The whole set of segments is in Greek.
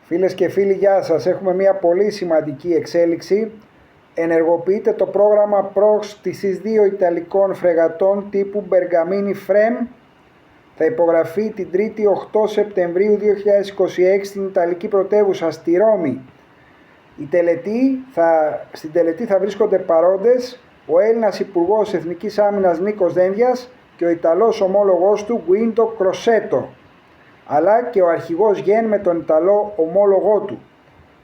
Φίλες και φίλοι, γεια σας. Έχουμε μια πολύ σημαντική εξέλιξη. Ενεργοποιείται το πρόγραμμα πρόστισης 2 Ιταλικών φρεγατών τύπου Bergamini Frem. Θα υπογραφεί την 3η 8 Σεπτεμβρίου 2026 στην Ιταλική πρωτεύουσα, στη Ρώμη. Στην τελετή θα βρίσκονται παρόντες ο Έλληνας Υπουργός Εθνικής Άμυνας Νίκος Δένδιας και ο Ιταλός ομόλογός του Γκουίντο Κροσέτο, αλλά και ο αρχηγός Γεν με τον Ιταλό ομόλογό του.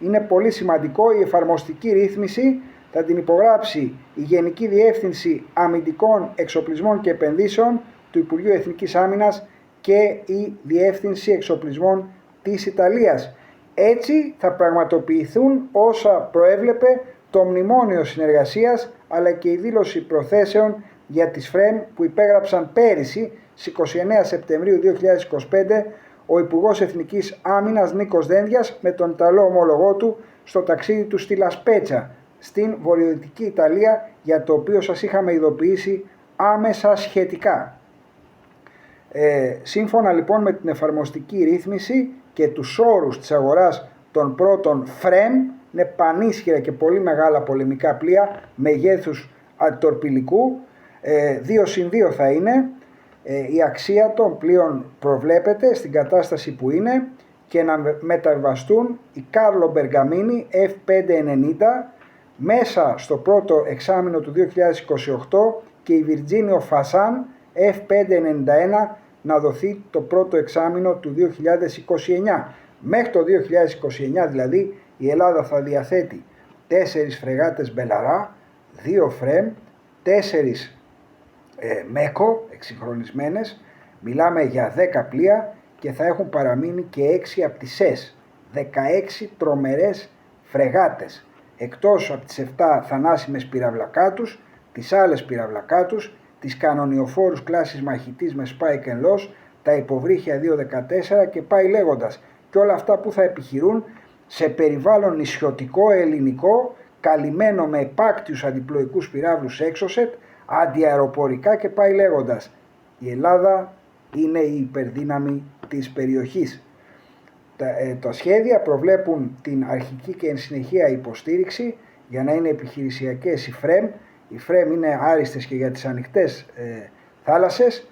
Είναι πολύ σημαντικό, η εφαρμοστική ρύθμιση θα την υπογράψει η Γενική Διεύθυνση Αμυντικών Εξοπλισμών και Επενδύσεων του Υπουργείου Εθνικής Άμυνας και η Διεύθυνση Εξοπλισμών της Ιταλίας. Έτσι θα πραγματοποιηθούν όσα προέβλεπε το Μνημόνιο Συνεργασίας, αλλά και η δήλωση προθέσεων για τις ΦΡΕΜ που υπέγραψαν πέρυσι στις 29 Σεπτεμβρίου 2025 ο Υπουργός Εθνικής Άμυνας Νίκος Δένδιας με τον Ιταλό ομόλογό του στο ταξίδι του στη Λασπέτσα, στην βορειοδυτική Ιταλία, για το οποίο σας είχαμε ειδοποιήσει άμεσα σχετικά. Σύμφωνα λοιπόν με την εφαρμοστική ρύθμιση και τους όρους της αγοράς των πρώτων ΦΡΕΜ, είναι πανίσχυρα και πολύ μεγάλα πολεμικά πλοία μεγέθους αντιτορπιλικού, 2/2 θα είναι. Η αξία των πλοίων προβλέπεται στην κατάσταση που είναι και να μεταβιβαστούν η Κάρλο Μπεργαμίνι F590 μέσα στο πρώτο εξάμηνο του 2028 και η Βιρτζίνιο Φασάν F591 να δοθεί το πρώτο εξάμηνο του 2029. Μέχρι το 2029 δηλαδή η Ελλάδα θα διαθέτει 4 φρεγάτες Μπελαρά, 2 Φρέμ, 4 Μέκο εξυγχρονισμένες, μιλάμε για 10 πλοία και θα έχουν παραμείνει και 6 από τις ΣΕΣ, 16 τρομερές φρεγάτες, εκτός από τις 7 θανάσιμες πυραυλακάτους, τις άλλες πυραυλακάτους, τις κανονιοφόρους κλάσης μαχητής με Spike and Loss, τα υποβρύχια 214 και πάει λέγοντας, και όλα αυτά που θα επιχειρούν σε περιβάλλον νησιωτικό ελληνικό, καλυμμένο με επάκτιους αντιπλοϊκούς πυράβλους Exocet, αντιαεροπορικά και πάει λέγοντας. Η Ελλάδα είναι η υπερδύναμη της περιοχής. Τα σχέδια προβλέπουν την αρχική και εν συνεχεία υποστήριξη για να είναι επιχειρησιακές οι ΦΡΕΜ. Οι ΦΡΕΜ είναι άριστες και για τις ανοιχτές θάλασσες.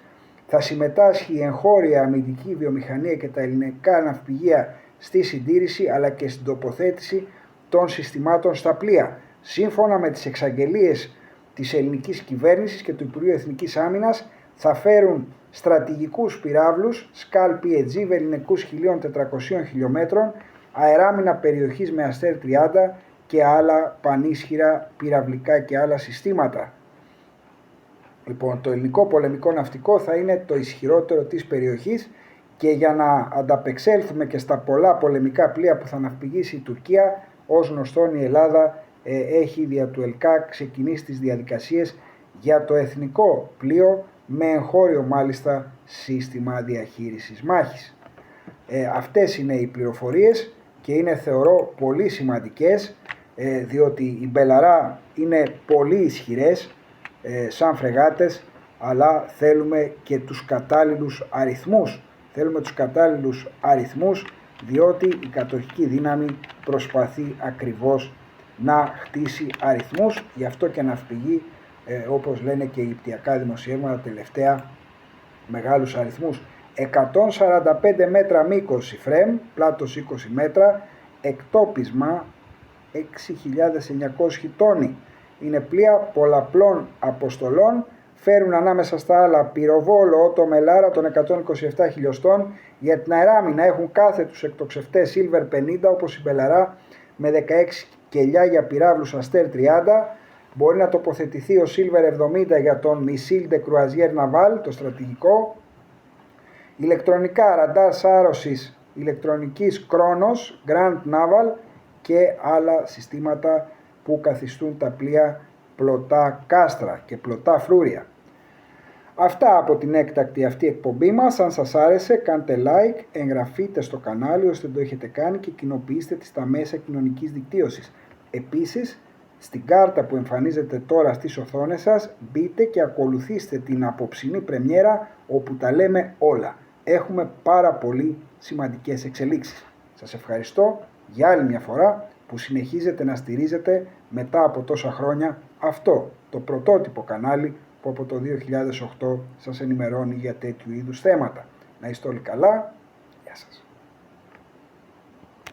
Θα συμμετάσχει η εγχώρια αμυντική βιομηχανία και τα ελληνικά ναυπηγεία στη συντήρηση αλλά και στην τοποθέτηση των συστημάτων στα πλοία. Σύμφωνα με τις εξαγγελίες της ελληνικής κυβέρνησης και του Υπουργείου Εθνικής Άμυνας, θα φέρουν στρατηγικούς πυράβλους Skal PEG βελληνικούς 1.400 χιλιόμετρων, αεράμινα περιοχής με Αστέρ 30 και άλλα πανίσχυρα πυραυλικά και άλλα συστήματα. Λοιπόν, το ελληνικό πολεμικό ναυτικό θα είναι το ισχυρότερο της περιοχής και για να ανταπεξέλθουμε και στα πολλά πολεμικά πλοία που θα ναυπηγήσει η Τουρκία, ως γνωστόν η Ελλάδα έχει δια του ΕΛΚΑ ξεκινήσει τις διαδικασίες για το εθνικό πλοίο με εγχώριο μάλιστα σύστημα διαχείρισης μάχης. Αυτές είναι οι πληροφορίες και είναι, θεωρώ, πολύ σημαντικές, διότι οι Μπελαρά είναι πολύ ισχυρές σαν φρεγάτες, αλλά θέλουμε και τους κατάλληλους αριθμούς. Θέλουμε τους κατάλληλους αριθμούς, διότι η κατοχική δύναμη προσπαθεί ακριβώς να χτίσει αριθμούς, γι' αυτό και ναυπηγεί, όπως λένε και οι ιπτιακά δημοσιεύματα τελευταία, μεγάλους αριθμούς. 145 μέτρα μήκος η ΦΡΕΜ, πλάτος 20 μέτρα, εκτόπισμα 6.900 τόνοι. Είναι πλοία πολλαπλών αποστολών, φέρουν ανάμεσα στα άλλα πυροβόλο Ότο Μελάρα των 127 χιλιοστών, για την αεράμινα έχουν κάθετους εκτοξευτές Silver 50 όπως η Μπελαρά με 16 κελιά για πυράβλους Αστέρ 30, μπορεί να τοποθετηθεί ο Silver 70 για τον Missile de Croisière Naval, το στρατηγικό, ηλεκτρονικά ραντάρ σάρωσης ηλεκτρονικής Kronos, Grand Naval και άλλα συστήματα που καθιστούν τα πλοία πλωτά κάστρα και πλωτά φρούρια. Αυτά από την έκτακτη αυτή εκπομπή μας. Αν σας άρεσε, κάντε like, εγγραφείτε στο κανάλι ώστε το έχετε κάνει και κοινοποιήστε τη στα μέσα κοινωνικής δικτύωσης. Επίσης, στην κάρτα που εμφανίζεται τώρα στις οθόνες σας, μπείτε και ακολουθήστε την απόψινή πρεμιέρα όπου τα λέμε όλα. Έχουμε πάρα πολύ σημαντικές εξελίξεις. Σας ευχαριστώ για άλλη μια φορά που συνεχίζετε να στηρίζετε μετά από τόσα χρόνια αυτό το πρωτότυπο κανάλι που από το 2008 σας ενημερώνει για τέτοιου είδους θέματα. Να είστε όλοι καλά. Γεια σας.